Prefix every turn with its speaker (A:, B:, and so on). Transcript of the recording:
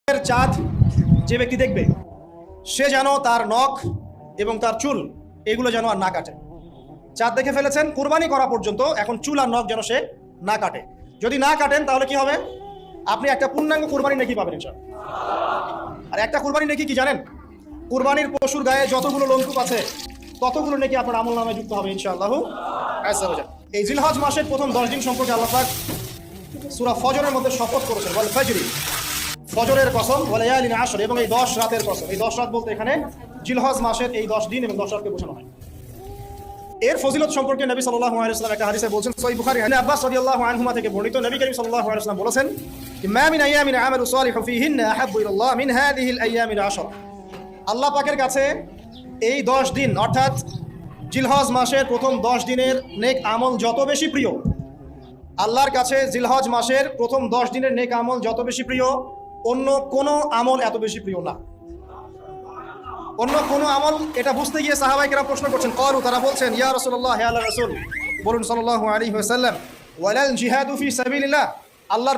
A: চাঁদ যে ব্যক্তি দেখবে সে যেন তার নখ এবং তার চুল এগুলো যেন আর না কাটে। চাঁদ দেখে ফেলেছেন, কুরবানি করা পর্যন্ত এখন চুল আর নখ যেন সে না কাটে। যদি না কাটেন তাহলে কি হবে? আপনি একটা পূর্ণাঙ্গ কুরবানি নেকি পাবেন ইনশাআল্লাহ। আর একটা কুরবানি নেকি কি জানেন? কুরবানির পশুর গায়ে যতগুলো লোমকূপ আছে ততগুলো নেকি আপনার আমল নামায় যুক্ত হবে ইনশাআল্লাহ আযজা ওয়া জাল। এই জিলহজ মাসের প্রথম 10 দিন সম্পর্কে আল্লাহ পাক সূরা ফজরের মধ্যে শপথ করেছেন, ওয়াল ফজরি, ফজরের কসম, ওয়া লায়ালিন আশর, এবং এই 10 রাতের কসম। এই 10 রাত বলতে এখানে জিলহজ মাসের এই 10 দিন এবং 10 রাতকে বোঝানো হয়। এর ফজিলত সম্পর্কে নবী সাল্লাল্লাহু আলাইহি ওয়াসাল্লাম একটা হাদিসে বলেছেন, সহিহ বুখারী, ইবনে আব্বাস রাদিয়াল্লাহু আনহুমা থেকে বর্ণিত, নবী করিম সাল্লাল্লাহু আলাইহি ওয়াসাল্লাম বলেছেন, মা মিন আইয়ামিন আমালু সালিহু ফীহিন্না আহাব্বু ইলাল্লাহ মিন হাযিহিল আইয়ামিল আশর। আল্লাহ পাকের কাছে এই 10 দিন অর্থাৎ জিলহজ মাসের প্রথম 10 দিনের নেক আমল যত বেশি প্রিয়, আল্লাহর কাছে জিলহজ মাসের প্রথম 10 দিনের নেক আমল যত বেশি প্রিয়, অন্য কোনো আমল এত বেশি প্রিয় না। অন্য কোনো আমল, এটা বুঝতে গিয়ে সাহাবায়ে কেরাম প্রশ্ন করছেন, ক্বালু, তারা বলছেন, ইয়া রাসূলুল্লাহ, হে আল্লাহর রাসূল, বলুন সাল্লাল্লাহু আলাইহি ওয়াসাল্লাম, ওয়ালাল জিহাদু ফি সাবিলিল্লাহ, আল্লাহর